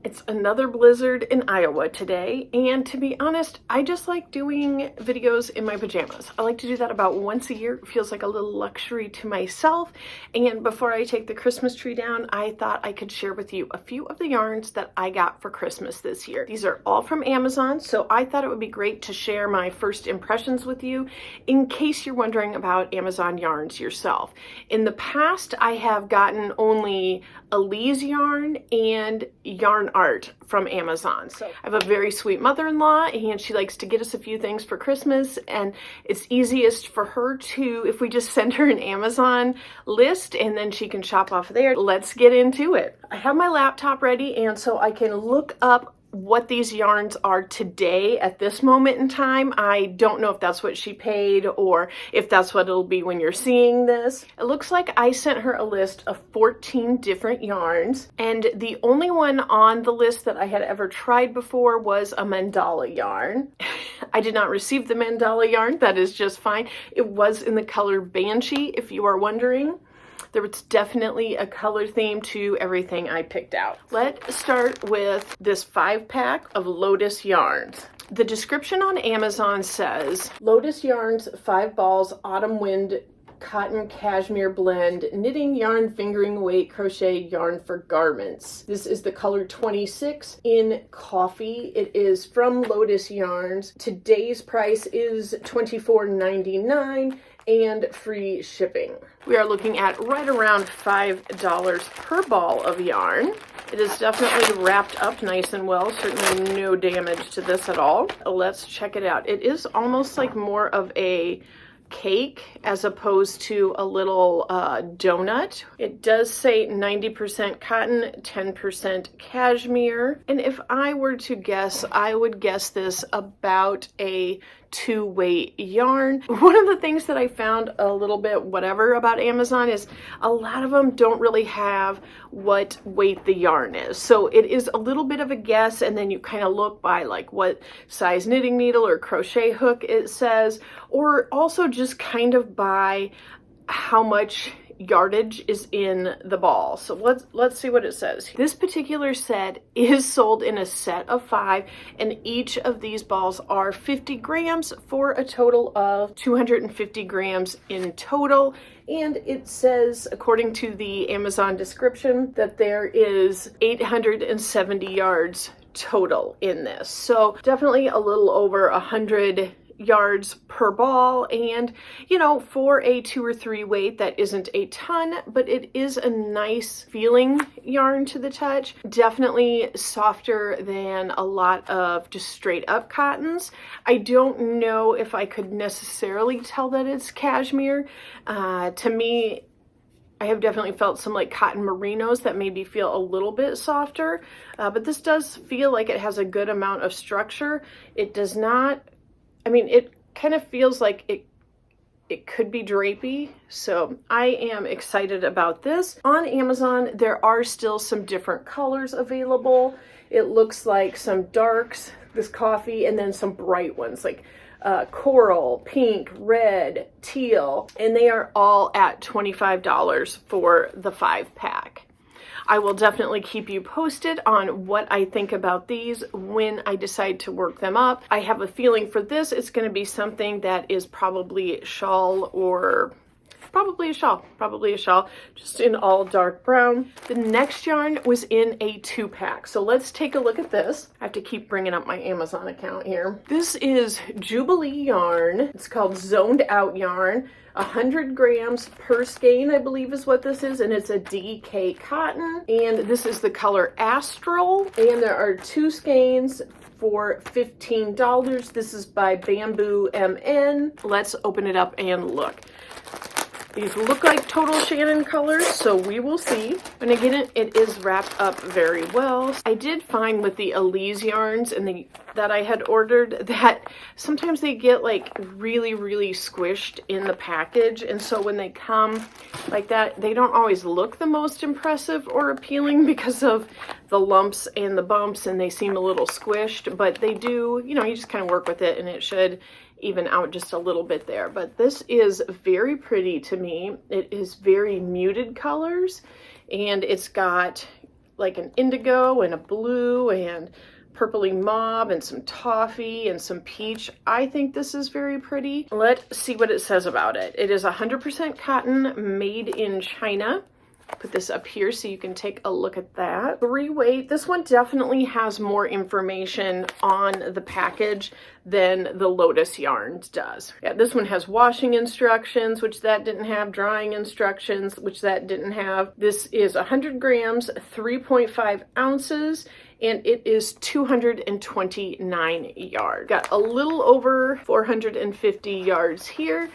It's another blizzard in Iowa today, and to be honest, I just like doing videos in my pajamas. I like to do that about once a year. It feels like a little luxury to myself, and before I take the Christmas tree down, I thought I could share with you a few of the yarns that I got for Christmas this year. These are all from Amazon, so I thought it would be great to share my first impressions with you in case you're wondering about Amazon yarns yourself. In the past, I have gotten only Elise yarn and yarn art from Amazon. So I have a very sweet mother-in-law, and she likes to get us a few things for Christmas, and it's easiest for her to, if we just send her an Amazon list and then she can shop off there. Let's get into it. I have my laptop ready, and so I can look up what these yarns are today at this moment in time. I don't know if that's what she paid or if that's what it'll be when you're seeing this. It looks like I sent her a list of 14 different yarns, and the only one on the list that I had ever tried before was a mandala yarn. I did not receive the mandala yarn. That is just fine. It was in the color Banshee, if you are wondering. There was definitely a color theme to everything I picked out. Let's start with this 5-pack of Lotus yarns. The description on Amazon says, Lotus yarns, 5 balls, autumn wind, cotton cashmere blend, knitting yarn, fingering weight, crochet yarn for garments. This is the color 26 in coffee. It is from Lotus Yarns. Today's price is $24.99 and free shipping. We are looking at right around $5 per ball of yarn. It is definitely wrapped up nice and well, certainly no damage to this at all. Let's check it out. It is almost like more of a cake as opposed to a little donut. It does say 90% cotton, 10% cashmere, and if I were to guess, I would guess this about a 2-weight yarn. One of the things that I found a little bit whatever about Amazon is a lot of them don't really have what weight the yarn is. So it is a little bit of a guess, and then you kind of look by like what size knitting needle or crochet hook it says, or also just kind of by how much yardage is in the ball. So let's see what it says. This particular set is sold in a set of 5, and each of these balls are 50 grams for a total of 250 grams in total. And it says, according to the Amazon description, that there is 870 yards total in this. So definitely a little over 100 yards per ball, and you know, for a 2 or 3 weight, that isn't a ton, but it is a nice feeling yarn to the touch. Definitely softer than a lot of just straight up cottons. I don't know if I could necessarily tell that it's cashmere. To me, I have definitely felt some like cotton merinos that maybe feel a little bit softer, but this does feel like it has a good amount of structure. It does not, I mean, it kind of feels like it could be drapey, so I am excited about this. On Amazon, there are still some different colors available. It looks like some darks, this coffee, and then some bright ones like coral, pink, red, teal, and they are all at $25 for the 5-pack. I will definitely keep you posted on what I think about these when I decide to work them up. I have a feeling for this, it's going to be something that is probably shawl or probably a shawl, just in all dark brown. The next yarn was in a 2-pack. So let's take a look at this. I have to keep bringing up my Amazon account here. This is Jubilee yarn. It's called Zoned Out yarn. 100 grams per skein, I believe is what this is, and it's a DK cotton, and this is the color Astral, and there are 2 skeins for $15. This is by Bamboo MN. Let's open it up and look. These look like total Shannon colors, so we will see. And again, it is wrapped up very well. I did find with the Elise yarns and that I had ordered that sometimes they get like really squished in the package, and so when they come like that, they don't always look the most impressive or appealing because of the lumps and the bumps, and they seem a little squished, but they do, you know, you just kind of work with it and it should even out just a little bit there. But this is very pretty to me. It is very muted colors, and it's got like an indigo and a blue and purpley mauve and some toffee and some peach. I think this is very pretty. Let's see what it says about it. It is 100% cotton, made in China. Put this up here so you can take a look at that. 3-weight. This one definitely has more information on the package than the Lotus yarns does. Yeah, this one has washing instructions, which that didn't have, drying instructions, which that didn't have. This is 100 grams, 3.5 ounces, and it is 229 yards. Got a little over 450 yards here.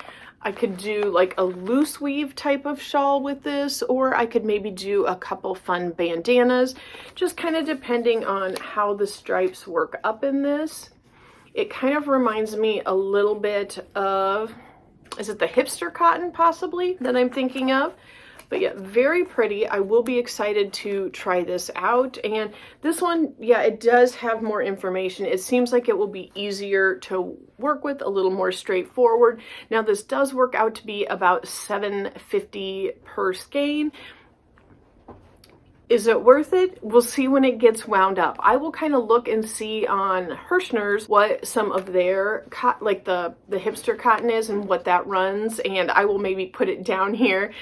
I could do like a loose weave type of shawl with this, or I could maybe do a couple fun bandanas, just kind of depending on how the stripes work up in this. It kind of reminds me a little bit of, is it the hipster cotton possibly that I'm thinking of? But yeah, very pretty. I will be excited to try this out. And this one, yeah, it does have more information. It seems like it will be easier to work with, a little more straightforward. Now this does work out to be about $7.50 per skein. Is it worth it? We'll see when it gets wound up. I will kind of look and see on Hirschner's what some of their like the hipster cotton is and what that runs, and I will maybe put it down here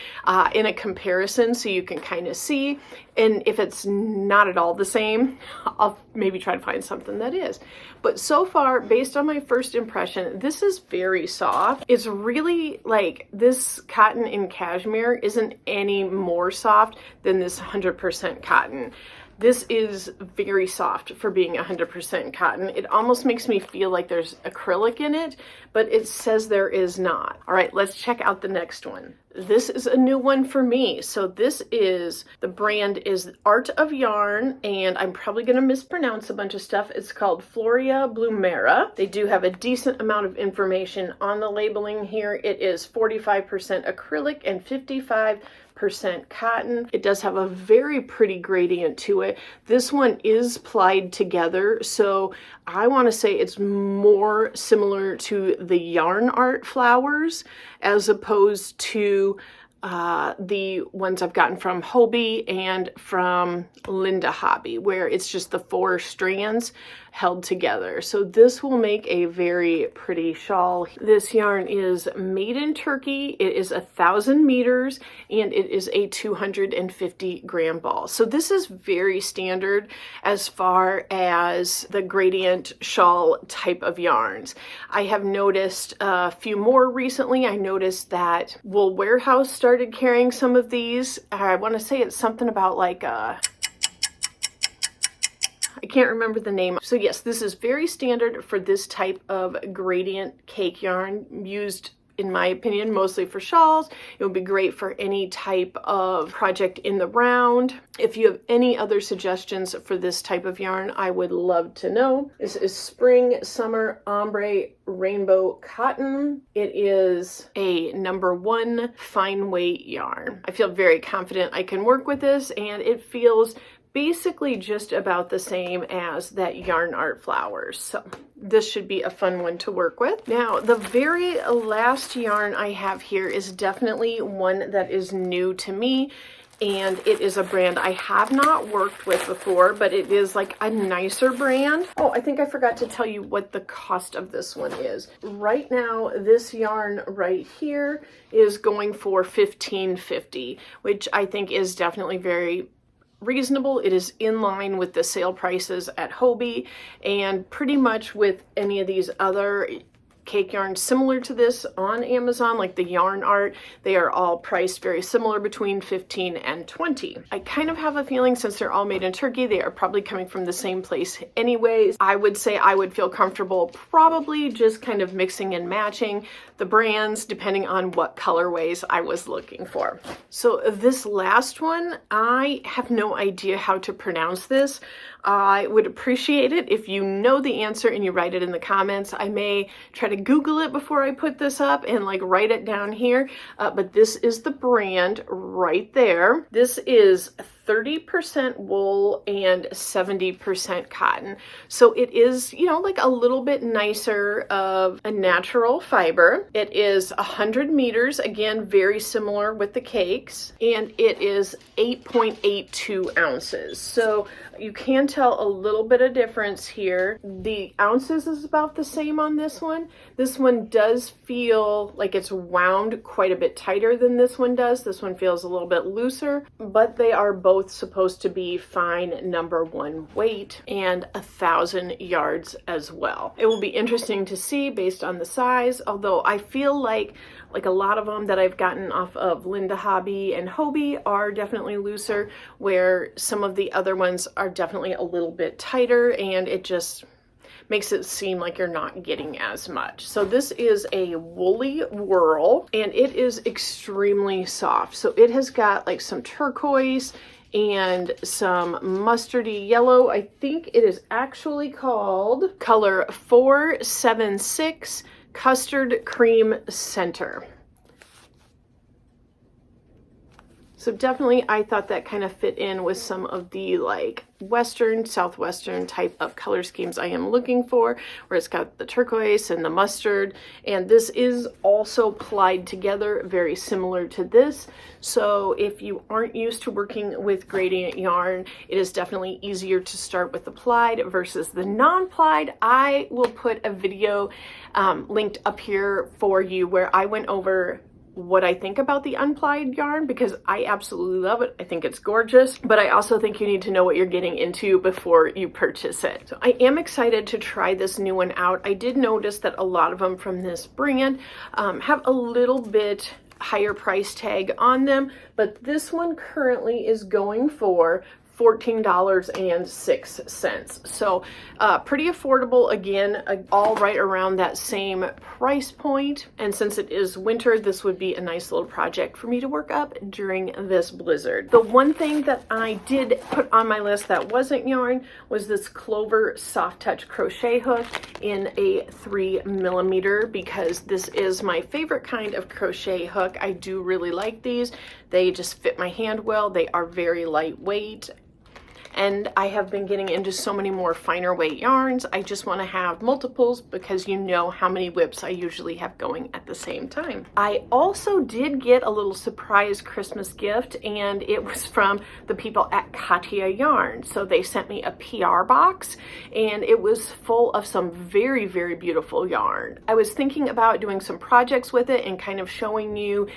in a comparison so you can kind of see. And if it's not at all the same, I'll maybe try to find something that is. But so far, based on my first impression, this is very soft. It's really like this cotton in cashmere isn't any more soft than this 100% cotton. This is very soft for being 100% cotton. It almost makes me feel like there's acrylic in it, but it says there is not. All right, let's check out the next one. This is a new one for me. So this is, the brand is Art of Yarn, and I'm probably gonna mispronounce a bunch of stuff. It's called Floria Blumera. They do have a decent amount of information on the labeling here. It is 45% acrylic and 55% cotton. It does have a very pretty gradient to it. This one is plied together, so I want to say it's more similar to the yarn art flowers as opposed to the ones I've gotten from Hobbii and from Linda Hobby, where it's just the 4 strands held together. So this will make a very pretty shawl. This yarn is made in Turkey. It is 1,000 meters and it is a 250 gram ball. So this is very standard as far as the gradient shawl type of yarns. I have noticed a few more recently. I noticed that Wool Warehouse started carrying some of these. I want to say it's something about like I can't remember the name. So yes, this is very standard for this type of gradient cake yarn, used, in my opinion, mostly for shawls. It would be great for any type of project in the round. If you have any other suggestions for this type of yarn, I would love to know. This is Spring Summer Ombre Rainbow Cotton. It is a #1 fine weight yarn. I feel very confident I can work with this, and it feels basically just about the same as that yarn art flowers. So this should be a fun one to work with. Now, the very last yarn I have here is definitely one that is new to me, and it is a brand I have not worked with before, but it is like a nicer brand. Oh, I think I forgot to tell you what the cost of this one is. Right now, this yarn right here is going for $15.50, which I think is definitely very reasonable. It is in line with the sale prices at Hobbii and pretty much with any of these other cake yarns similar to this on Amazon, like the yarn art. They are all priced very similar, between $15 and $20. I kind of have a feeling, since they're all made in Turkey, they are probably coming from the same place anyways. I would say I would feel comfortable probably just kind of mixing and matching the brands depending on what colorways I was looking for. So this last one, I have no idea how to pronounce this. I would appreciate it if you know the answer and you write it in the comments. I may try to Google it before I put this up and like write it down here, but this is the brand right there. This is 30% wool and 70% cotton. So it is, you know, like a little bit nicer of a natural fiber. It is 100 meters, again, very similar with the cakes, and it is 8.82 ounces. So you can tell a little bit of difference here. The ounces is about the same on this one. This one does feel like it's wound quite a bit tighter than this one does. This one feels a little bit looser, but they are both supposed to be fine #1 weight and 1,000 yards as well. It will be interesting to see based on the size, although I feel like a lot of them that I've gotten off of Linda Hobby and Hobie are definitely looser, where some of the other ones are definitely a little bit tighter, and it just makes it seem like you're not getting as much. So this is a woolly whirl, and it is extremely soft. So it has got like some turquoise and some mustardy yellow. I think it is actually called color 476 Custard Cream Center. So definitely I thought that kind of fit in with some of the like Western, Southwestern type of color schemes I am looking for, where it's got the turquoise and the mustard. And this is also plied together, very similar to this. So if you aren't used to working with gradient yarn, it is definitely easier to start with the plied versus the non-plied. I will put a video linked up here for you where I went over what I think about the unplied yarn, because I absolutely love it. I think it's gorgeous, but I also think you need to know what you're getting into before you purchase it. So I am excited to try this new one out. I did notice that a lot of them from this brand have a little bit higher price tag on them, but this one currently is going for $14.06. So pretty affordable, again, all right around that same price point. And since it is winter, this would be a nice little project for me to work up during this blizzard. The one thing that I did put on my list that wasn't yarn was this Clover Soft Touch crochet hook in a 3mm, because this is my favorite kind of crochet hook. I do really like these. They just fit my hand well. They are very lightweight. And I have been getting into so many more finer weight yarns. I just want to have multiples, because you know how many whips I usually have going at the same time. I also did get a little surprise Christmas gift, and it was from the people at Katia Yarn. So they sent me a PR box, and it was full of some very, very beautiful yarn. I was thinking about doing some projects with it and kind of showing you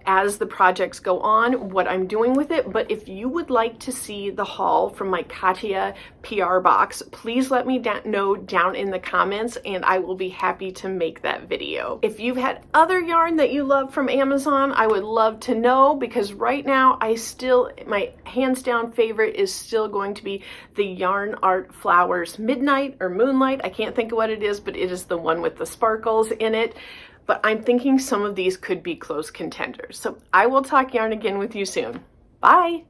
as the projects go on what I'm doing with it. But if you would like to see the haul from my Katia PR box, please let me know down in the comments, and I will be happy to make that video. If you've had other yarn that you love from Amazon, I would love to know, because right now my hands down favorite is still going to be the Yarn Art Flowers Midnight or Moonlight. I can't think of what it is, but it is the one with the sparkles in it. But I'm thinking some of these could be close contenders. So I will talk yarn again with you soon. Bye.